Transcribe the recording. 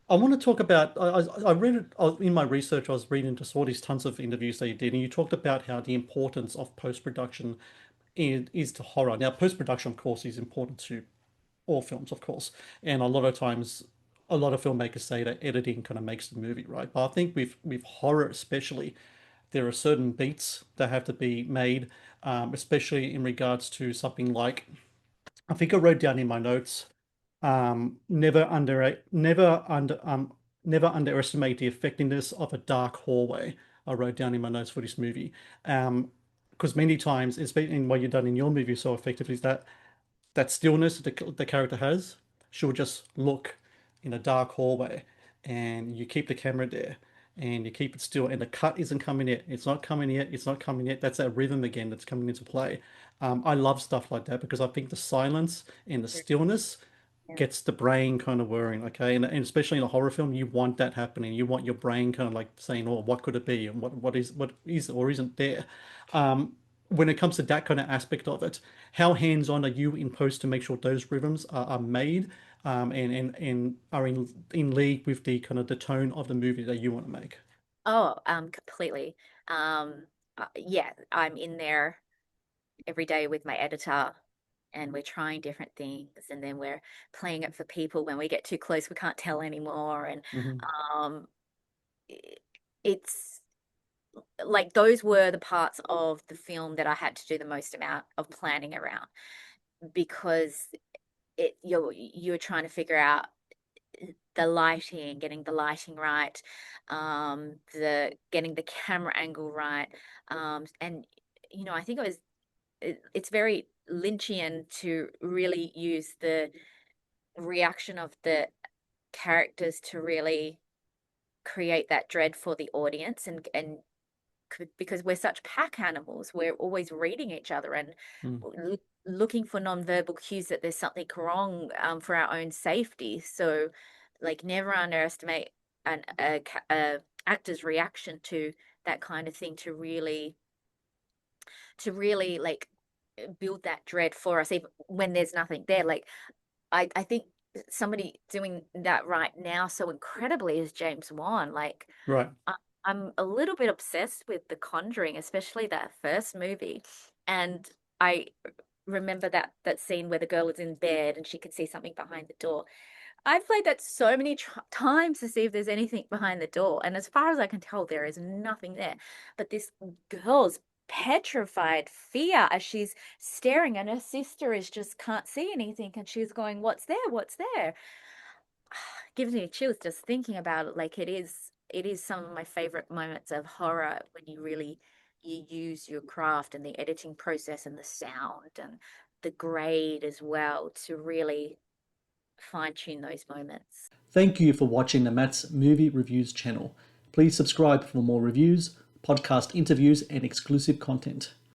I want to talk about. I read it in my research. I was reading just all these tons of interviews that you did, and you talked about how the importance of post production is to horror. Now, post production, of course, is important to all films, of course, and a lot of times, a lot of filmmakers say that editing kind of makes the movie, right? But I think with horror, especially, there are certain beats that have to be made, especially in regards to something like I think I wrote down in my notes, never underestimate the effectiveness of a dark hallway. I wrote down in my notes for this movie. Because many times, it's been in what you've done in your movie so effectively is that stillness the character has. She'll just look in a dark hallway, and you keep the camera there, and you keep it still, and the cut isn't coming yet. It's not coming yet. It's not coming yet. That's that rhythm again that's coming into play. I love stuff like that because I think the silence and the stillness Yeah. gets the brain kind of whirring, okay? And especially in a horror film, you want that happening. You want your brain kind of like saying, "Oh, what could it be? And what is or isn't there?" When it comes to that kind of aspect of it, how hands-on are you in post to make sure those rhythms are made, and are in league with the kind of the tone of the movie that you want to make? Oh, completely. Yeah, I'm in there every day with my editor, and we're trying different things, and then we're playing it for people. When we get too close, we can't tell anymore, and Hmm. um, i- it's like those were the parts of the film that I had to do the most amount of planning around because you're trying to figure out the lighting, getting the lighting right, the getting the camera angle right, and I think it's very Lynchian to really use the reaction of the characters to really create that dread for the audience and because we're such pack animals, we're always reading each other and looking for nonverbal cues that there's something wrong, for our own safety. So, like, never underestimate a actor's reaction to that kind of thing to really like build that dread for us, even when there's nothing there. Like, I think somebody doing that right now so incredibly is James Wan. Like, Right. I, I'm a little bit obsessed with The Conjuring, especially that first movie. And I remember that scene where the girl is in bed and she can see something behind the door. I've played that so many times to see if there's anything behind the door, and as far as I can tell, there is nothing there. But this girl's petrified fear as she's staring, and her sister is just can't see anything, and she's going, "What's there? What's there?" Gives me chills just thinking about it. Like, it is some of my favorite moments of horror when you use your craft and the editing process and the sound and the grade as well to really fine tune those moments. Thank you for watching the Matt's Movie Reviews channel. Please subscribe for more reviews, podcast interviews, and exclusive content.